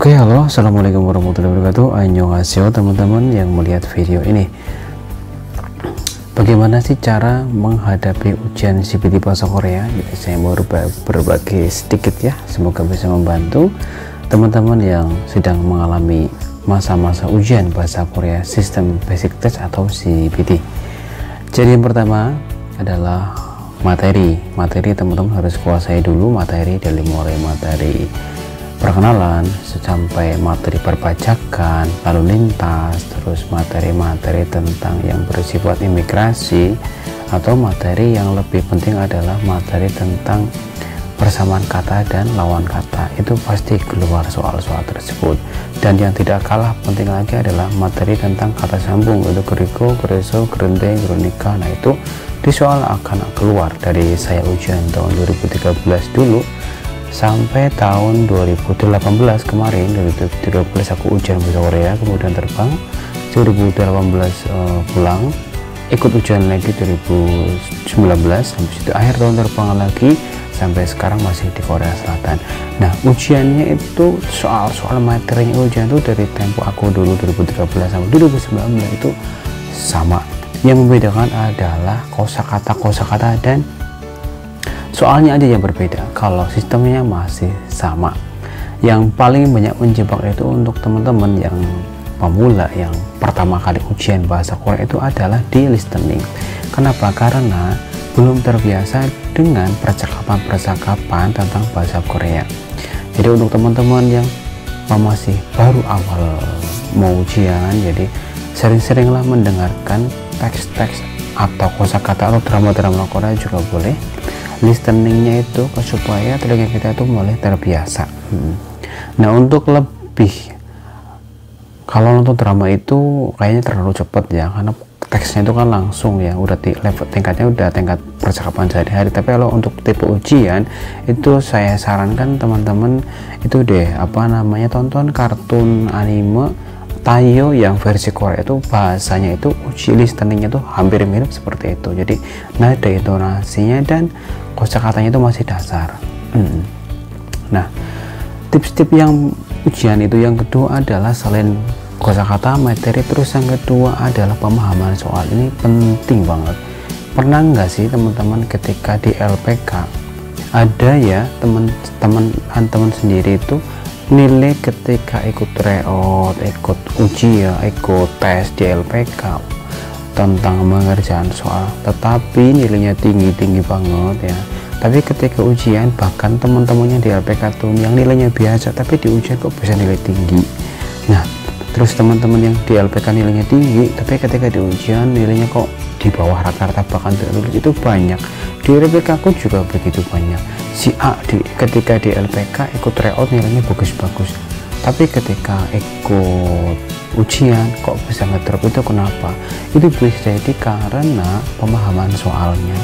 Oke, halo, assalamualaikum warahmatullahi wabarakatuh. Annyeonghaseyo teman-teman yang melihat video ini. Bagaimana sih cara menghadapi ujian CPT bahasa Korea? Jadi saya mau berbagi sedikit ya, semoga bisa membantu teman-teman yang sedang mengalami masa-masa ujian bahasa Korea sistem basic test atau CPT. Jadi yang pertama adalah materi teman-teman harus kuasai dulu materi, dari mulai materi perkenalan sampai materi perpajakan, lalu lintas, terus materi-materi tentang yang bersifat imigrasi, atau materi yang lebih penting adalah materi tentang persamaan kata dan lawan kata. Itu pasti keluar soal-soal tersebut. Dan yang tidak kalah penting lagi adalah materi tentang kata sambung, itu geriko, gereso, gerende, geronika. Nah itu di soal akan keluar dari saya ujian tahun 2013 dulu sampai tahun 2018 kemarin. 2013 aku ujian bahasa Korea, kemudian terbang 2018 pulang, ikut ujian lagi 2019, habis itu akhir tahun terbang lagi sampai sekarang masih di Korea Selatan. Nah ujiannya itu soal materinya ujian itu dari tempo aku dulu 2013 sampai 2019 itu sama. Yang membedakan adalah kosakata dan soalnya aja yang berbeda. Kalau sistemnya masih sama. Yang paling banyak menjebak itu untuk teman-teman yang pemula yang pertama kali ujian bahasa Korea itu adalah di listening. Kenapa? Karena belum terbiasa dengan percakapan tentang bahasa Korea. Jadi untuk teman-teman yang masih baru awal mau ujian, jadi sering-seringlah mendengarkan teks-teks atau kosakata atau drama-drama Korea juga boleh. Listeningnya itu supaya telinga kita itu mulai terbiasa. Nah untuk lebih, kalau nonton drama itu kayaknya terlalu cepat ya, karena teksnya itu kan langsung ya, udah di level tingkatnya udah tingkat percakapan sehari-hari. Tapi kalau untuk tipe ujian itu saya sarankan teman-teman itu deh tonton kartun anime Tayo yang versi Korea itu bahasanya itu uji listeningnya tuh hampir mirip seperti itu. Jadi nada intonasinya dan kosakatanya itu masih dasar. Nah tips-tips yang ujian itu yang kedua adalah selain kosakata materi, terus yang kedua adalah pemahaman soal. Ini penting banget. Pernah nggak sih teman-teman ketika di LPK ada ya teman-teman sendiri itu nilai ketika ikut tryout, ikut ujian, ikut tes di LPK tentang mengerjakan soal, tetapi nilainya tinggi banget ya. Tapi ketika ujian, bahkan teman-temannya di LPK tuh yang nilainya biasa, tapi di ujian kok bisa nilai tinggi. Nah terus teman-teman yang di LPK nilainya tinggi, tapi ketika di ujian nilainya kok di bawah rata-rata, bahkan tidak lulus, itu banyak. Di LPK aku juga begitu banyak. Si A ketika di LPK ikut tryout nilainya bagus-bagus, tapi ketika ikut ujian kok bisa ngedrop. Itu kenapa? Itu bisa jadi karena pemahaman soalnya.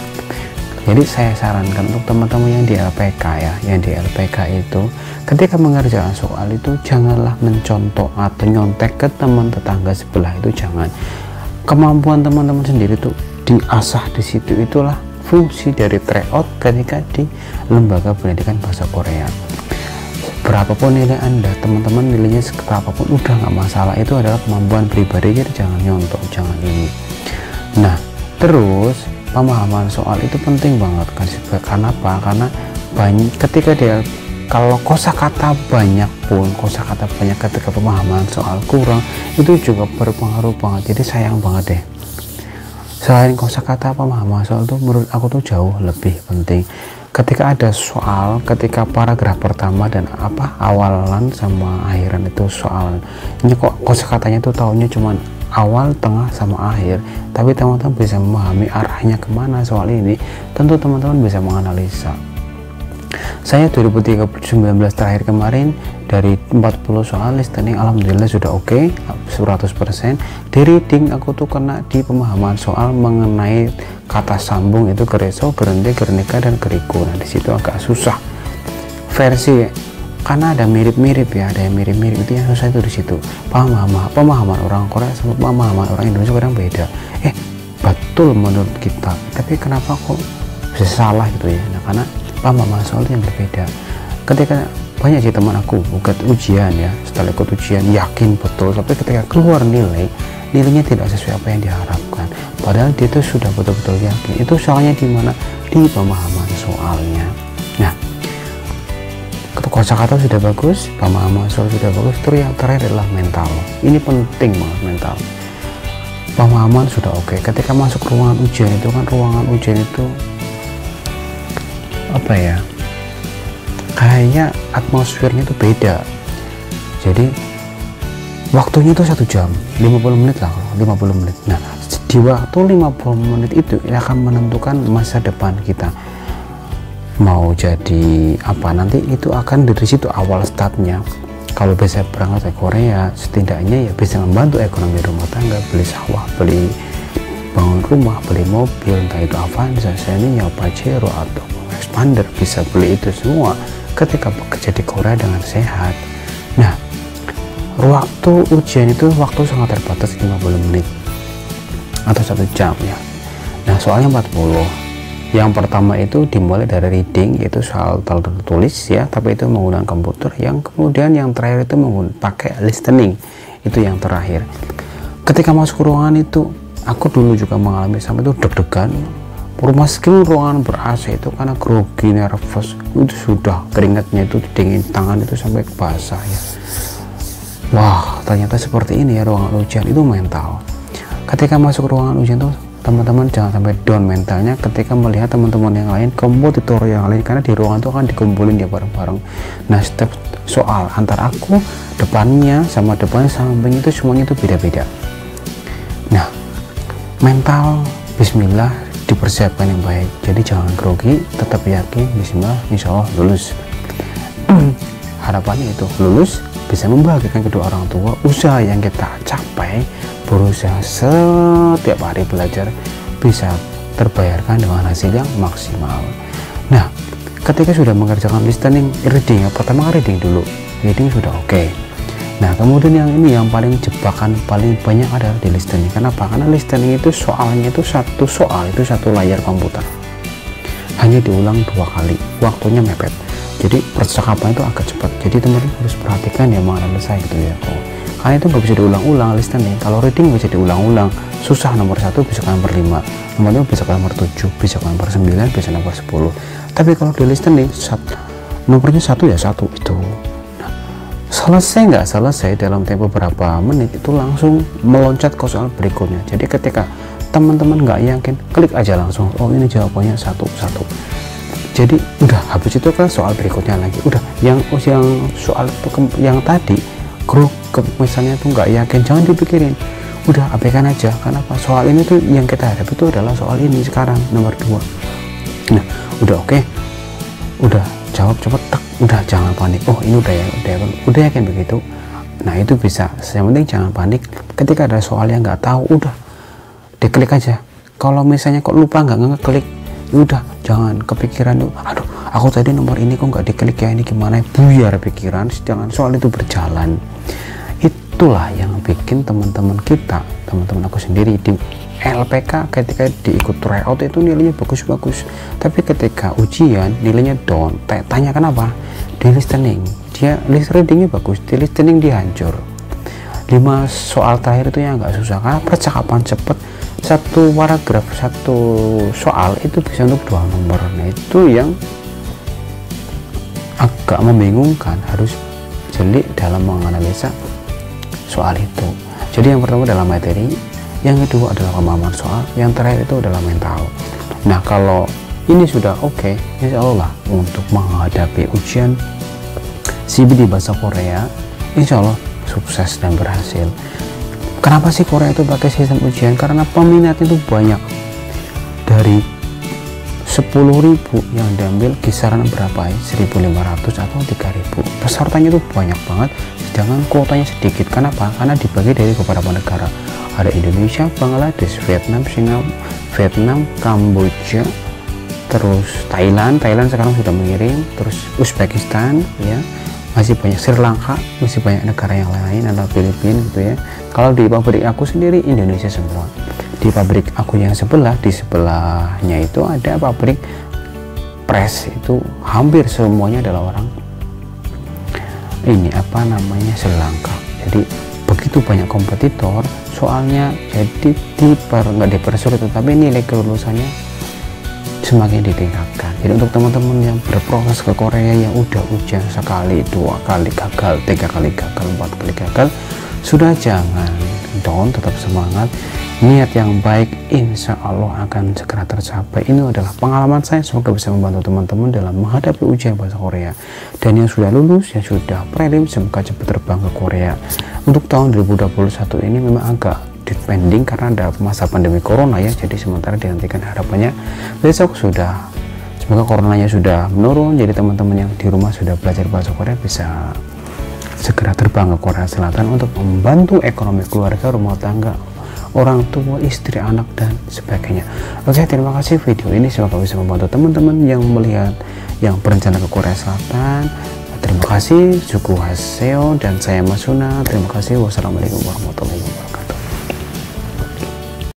Jadi saya sarankan untuk teman-teman yang di LPK ya, yang di LPK itu ketika mengerjakan soal itu janganlah mencontoh atau nyontek ke teman tetangga sebelah, itu jangan. Kemampuan teman-teman sendiri tuh diasah di situ. Itulah fungsi dari tryout ketika di lembaga pendidikan bahasa Korea. Berapapun nilai Anda, teman-teman nilainya seberapapun udah nggak masalah, itu adalah kemampuan pribadi, jadi jangan nyontok, jangan ini. Nah terus pemahaman soal itu penting banget kan. Karena apa? Karena ketika dia, kalau kosakata banyak pun, kosakata banyak ketika pemahaman soal kurang, itu juga berpengaruh banget. Jadi sayang banget deh. Selain kosakata, pemahaman soal itu menurut aku tuh jauh lebih penting. Ketika ada soal, ketika paragraf pertama dan awalan sama akhiran itu soal, ini kok kosakatanya tuh tahunya cuman awal, tengah, sama akhir, tapi teman-teman bisa memahami arahnya kemana soal ini, tentu teman-teman bisa menganalisa. Saya 2019 terakhir kemarin dari 40 soal listening alhamdulillah sudah oke, 100%. Di reading aku tuh kena di pemahaman soal mengenai kata sambung, itu gereso, gerende, gernika, dan geriko. Nah disitu agak susah versi, karena ada mirip-mirip ya, ada yang mirip-mirip, itu yang susah itu di situ. Pemahaman orang Korea sama pemahaman orang Indonesia kadang beda. Betul menurut kita, tapi kenapa kok bisa salah gitu ya? Nah karena pemahaman soal yang berbeda. Ketika banyak sih teman aku buat ujian ya, setelah ikut ujian yakin betul, tapi ketika keluar nilainya tidak sesuai apa yang diharapkan, padahal dia itu sudah betul-betul yakin. Itu soalnya di mana? Di pemahaman soalnya. Nah, kosakata sudah bagus, pemahaman soal sudah bagus, terus yang terakhir adalah mental. Ini penting banget, mental. Pemahaman sudah oke. Ketika masuk ruangan ujian itu kan, ruangan ujian itu apa ya, kayak atmosfernya itu beda. Jadi waktunya itu 1 jam 50 menit lah, 50 menit. Nah, di waktu 50 menit itu akan menentukan masa depan kita mau jadi apa nanti. Itu akan dari situ awal startnya. Kalau bisa berangkat ke Korea, setidaknya ya bisa membantu ekonomi rumah tangga, beli sawah, beli bangun rumah, beli mobil, entah itu Avanza, Xenia, Pajero atau Expander, bisa beli itu semua ketika bekerja di Korea dengan sehat. Nah, waktu ujian itu waktu sangat terbatas, 50 menit atau 1 jam ya. Nah, soalnya 40. Yang pertama itu dimulai dari reading, yaitu soal tertulis ya, tapi itu menggunakan komputer. Yang kemudian yang terakhir itu pakai listening, itu yang terakhir. Ketika masuk ruangan itu, aku dulu juga mengalami sampai itu deg-degan. Meski ruangan ber-AC itu karena grogi, nervous, itu sudah keringatnya itu dingin, tangan itu sampai basah ya. Wah, ternyata seperti ini ya ruangan ujian, itu mental. Ketika masuk ruangan ujian itu, teman-teman jangan sampai down mentalnya ketika melihat teman-teman yang lain, kompetitor yang lain, karena di ruangan itu akan dikumpulin dia bareng-bareng. Nah, setiap soal antar aku, depannya sama samping itu semuanya itu beda-beda. Nah, mental bismillah dipersiapkan yang baik, jadi jangan grogi, tetap yakin, bismillah, insya Allah lulus. Harapannya itu lulus, bisa membahagiakan kedua orang tua, usaha yang kita capai, berusaha setiap hari belajar, bisa terbayarkan dengan hasil yang maksimal. Nah, ketika sudah mengerjakan listening, reading, pertama reading dulu, reading sudah oke. Nah, kemudian yang ini yang paling jebakan paling banyak adalah di listening. Kenapa? Karena listening itu soalnya itu satu soal itu 1 layar komputer, hanya diulang 2 kali, waktunya mepet, jadi percakapan itu agak cepat. Jadi teman-teman harus perhatikan ya, menganalisa itu ya. Karena itu nggak bisa diulang-ulang listening. Kalau reading bisa diulang-ulang, susah. Nomor 1 bisa ke nomor 5, nomor 2 bisa ke nomor 7, bisa ke nomor 9, bisa nomor 10. Tapi kalau di listening, nomornya 1 ya 1 itu. Nah, selesai nggak selesai dalam tempo berapa menit, itu langsung meloncat ke soal berikutnya. Jadi ketika teman-teman nggak yakin, klik aja langsung, oh ini jawabannya 1. Jadi udah, habis itu kan soal berikutnya lagi. Udah, yang soal yang tadi misalnya tuh nggak yakin, jangan dipikirin, udah abaikan aja. Kenapa? Soal ini tuh yang kita hadapi itu adalah soal ini sekarang, nomor 2. Nah, udah oke, udah jawab cepet, udah jangan panik. Oh ini udah yakin begitu. Nah, itu bisa. Yang penting jangan panik. Ketika ada soal yang nggak tahu, udah diklik aja. Kalau misalnya kok lupa nggak ngeklik, udah jangan kepikiran tuh, aduh aku tadi nomor ini kok nggak diklik ya, ini gimana, buyar pikiran. Jangan, soal itu berjalan. Itulah yang bikin teman-teman aku sendiri di LPK ketika diikut tryout itu nilainya bagus-bagus, tapi ketika ujian nilainya down. Tanya kenapa? Di listening dia readingnya bagus, di listening dia hancur. 5 soal terakhir itu yang nggak susah, karena percakapan cepet, 1 paragraf 1 soal itu bisa untuk 2 nomor. Nah, itu yang agak membingungkan, harus jeli dalam menganalisa soal itu. Jadi yang pertama adalah materi, yang kedua adalah pemahaman soal, yang terakhir itu adalah mental. Nah, kalau ini sudah oke, insya Allah untuk menghadapi ujian CBD bahasa Korea, insya Allah sukses dan berhasil. Kenapa sih Korea itu pakai sistem ujian? Karena peminatnya itu banyak. Dari 10.000 yang diambil kisaran berapa ya? 1.500 atau 3.000. Pesertanya itu banyak banget, sedangkan kuotanya sedikit. Kenapa? Karena dibagi dari beberapa negara. Ada Indonesia, Bangladesh, Vietnam, Kamboja, terus Thailand sekarang sudah mengirim, terus Uzbekistan ya, masih banyak, Sri Lanka, masih banyak negara yang lain, ada Filipina gitu ya. Kalau di pabrik aku sendiri Indonesia semua. Di pabrik aku yang di sebelahnya itu ada pabrik press, itu hampir semuanya adalah orang ini apa namanya Sri Lanka. Jadi begitu banyak kompetitor, soalnya jadi nggak dipersulit, tetapi nilai kelulusannya semakin ditingkatkan. Jadi untuk teman-teman yang berproses ke Korea yang udah ujian sekali, 2 kali gagal, 3 kali gagal, 4 kali gagal, sudah jangan down, tetap semangat. Niat yang baik insya Allah akan segera tercapai. Ini adalah pengalaman saya, semoga bisa membantu teman-teman dalam menghadapi ujian bahasa Korea. Dan yang sudah lulus, yang sudah prelim, semoga cepat terbang ke Korea. Untuk tahun 2021 ini memang agak depending karena ada masa pandemi corona ya, jadi sementara dihentikan. Harapannya besok sudah, semoga coronanya sudah menurun, jadi teman-teman yang di rumah sudah belajar bahasa Korea bisa segera terbang ke Korea Selatan untuk membantu ekonomi keluarga, rumah tangga, orang tua, istri, anak, dan sebagainya. Oke, terima kasih video ini, semoga bisa membantu teman-teman yang melihat, yang berencana ke Korea Selatan. Terima kasih, Suku Haseo, dan saya Mas Suna. Terima kasih, wassalamualaikum warahmatullahi wabarakatuh.